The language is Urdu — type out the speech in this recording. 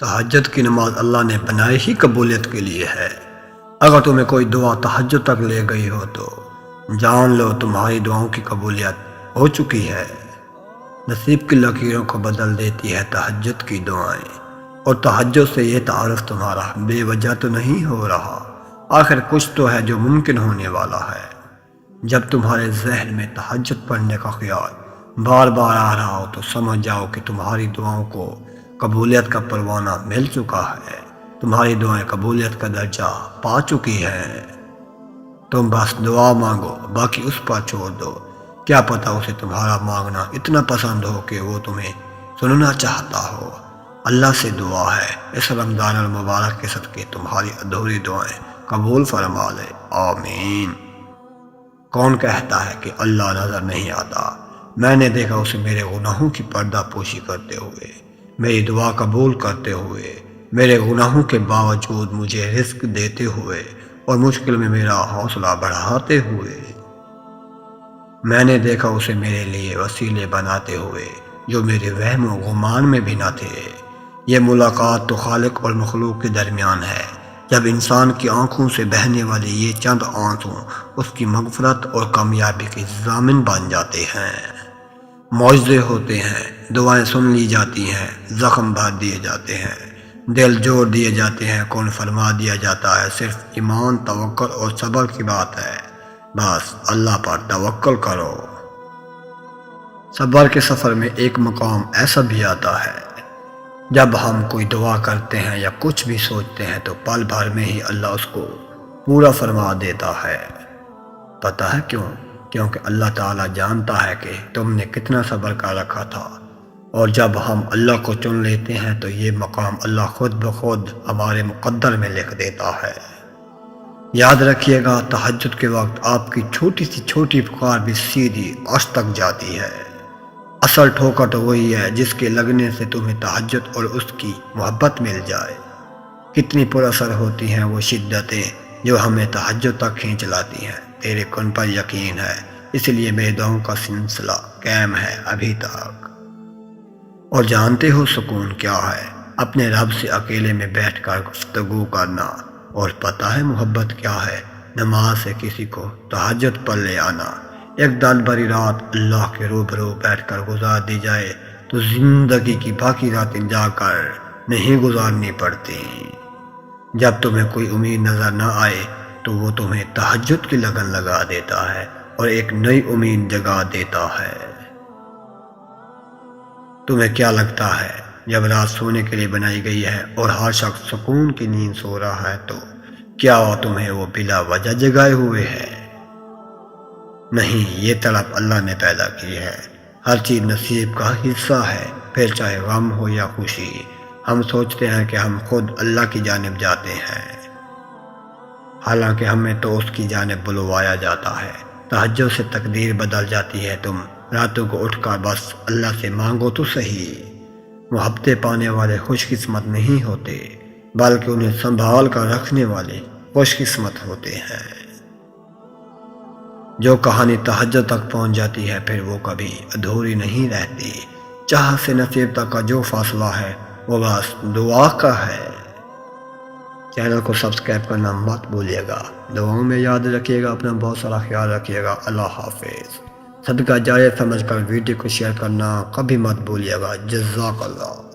تہجد کی نماز اللہ نے بنائی ہی قبولیت کے لیے ہے۔ اگر تمہیں کوئی دعا تہجد تک لے گئی ہو تو جان لو تمہاری دعاؤں کی قبولیت ہو چکی ہے۔ نصیب کی لکیروں کو بدل دیتی ہے تہجد کی دعائیں، اور تہجد سے یہ تعارف تمہارا بے وجہ تو نہیں ہو رہا۔ آخر کچھ تو ہے جو ممکن ہونے والا ہے۔ جب تمہارے ذہن میں تہجد پڑھنے کا خیال بار بار آ رہا ہو تو سمجھ جاؤ کہ تمہاری دعاؤں کو قبولیت کا پروانہ مل چکا ہے۔ تمہاری دعائیں قبولیت کا درجہ پا چکی ہیں۔ تم بس دعا مانگو، باقی اس پر چھوڑ دو۔ کیا پتہ اسے تمہارا مانگنا اتنا پسند ہو کہ وہ تمہیں سننا چاہتا ہو۔ اللہ سے دعا ہے اس رمضان المبارک کے صدقے تمہاری ادھوری دعائیں قبول فرما لے، آمین۔ کون کہتا ہے کہ اللہ نظر نہیں آتا؟ میں نے دیکھا اسے میرے گناہوں کی پردہ پوشی کرتے ہوئے، میری دعا قبول کرتے ہوئے، میرے گناہوں کے باوجود مجھے رزق دیتے ہوئے اور مشکل میں میرا حوصلہ بڑھاتے ہوئے۔ میں نے دیکھا اسے میرے لیے وسیلے بناتے ہوئے جو میرے وہم و گمان میں بھی نہ تھے۔ یہ ملاقات تو خالق اور مخلوق کے درمیان ہے۔ جب انسان کی آنکھوں سے بہنے والے یہ چند آنسو اس کی مغفرت اور کامیابی کی ضامن بن جاتے ہیں۔ معجزے ہوتے ہیں، دعائیں سن لی جاتی ہیں، زخم بھر دیے جاتے ہیں، دل جوڑ دیے جاتے ہیں، کون فرما دیا جاتا ہے۔ صرف ایمان، توکل اور صبر کی بات ہے۔ بس اللہ پر توکل کرو۔ صبر کے سفر میں ایک مقام ایسا بھی آتا ہے جب ہم کوئی دعا کرتے ہیں یا کچھ بھی سوچتے ہیں تو پل بھر میں ہی اللہ اس کو پورا فرما دیتا ہے۔ پتہ ہے کیوں؟ کیونکہ اللہ تعالیٰ جانتا ہے کہ تم نے کتنا صبر کر رکھا تھا، اور جب ہم اللہ کو چن لیتے ہیں تو یہ مقام اللہ خود بخود ہمارے مقدر میں لکھ دیتا ہے۔ یاد رکھیے گا، تہجد کے وقت آپ کی چھوٹی سی چھوٹی پکار بھی سیدھی عرش تک جاتی ہے۔ اصل ٹھوکر تو وہی ہے جس کے لگنے سے تمہیں تہجد اور اس کی محبت مل جائے۔ کتنی پر اثر ہوتی ہیں وہ شدتیں جو ہمیں تہجد تک کھینچ لاتی ہیں۔ تیرے کن پر یقین ہے، اس لیے میرے دعاؤں کا سلسلہ قائم ہے ابھی تک۔ اور جانتے ہو سکون کیا ہے؟ اپنے رب سے اکیلے میں بیٹھ کر گفتگو کرنا۔ اور پتہ ہے محبت کیا ہے؟ نماز سے کسی کو تہجد پر لے آنا۔ ایک دل بھری رات اللہ کے روبرو بیٹھ کر گزار دی جائے تو زندگی کی باقی راتیں جا کر نہیں گزارنی پڑتی۔ جب تمہیں کوئی امید نظر نہ آئے تو وہ تمہیں تہجد کی لگن لگا دیتا ہے اور ایک نئی امید جگا دیتا ہے۔ تمہیں کیا لگتا ہے جب رات سونے کے لیے بنائی گئی ہے اور ہر شخص سکون کی نیند سو رہا ہے تو کیا تمہیں وہ بلا وجہ جگائے ہوئے ہے؟ نہیں، یہ طلب اللہ نے پیدا کی ہے۔ ہر چیز نصیب کا حصہ ہے، پھر چاہے غم ہو یا خوشی۔ ہم سوچتے ہیں کہ ہم خود اللہ کی جانب جاتے ہیں، حالانکہ ہمیں تو اس کی جانب بلوایا جاتا ہے۔ تہجد سے تقدیر بدل جاتی ہے۔ تم راتوں کو اٹھ کر بس اللہ سے مانگو تو صحیح۔ محبتیں پانے والے خوش قسمت نہیں ہوتے، بلکہ انہیں سنبھال کر رکھنے والے خوش قسمت ہوتے ہیں۔ جو کہانی تہجد تک پہنچ جاتی ہے پھر وہ کبھی ادھوری نہیں رہتی۔ چاہت سے نصیب تک کا جو فاصلہ ہے وہ بس دعا کا ہے۔ چینل کو سبسکرائب کرنا مت بھولیے گا۔ دعاؤں میں یاد رکھیے گا، اپنا بہت سارا خیال رکھیے گا۔ اللہ حافظ۔ صدقہ جاریہ سمجھ کر ویڈیو کو شیئر کرنا کبھی مت بھولیے گا۔ جزاک اللہ۔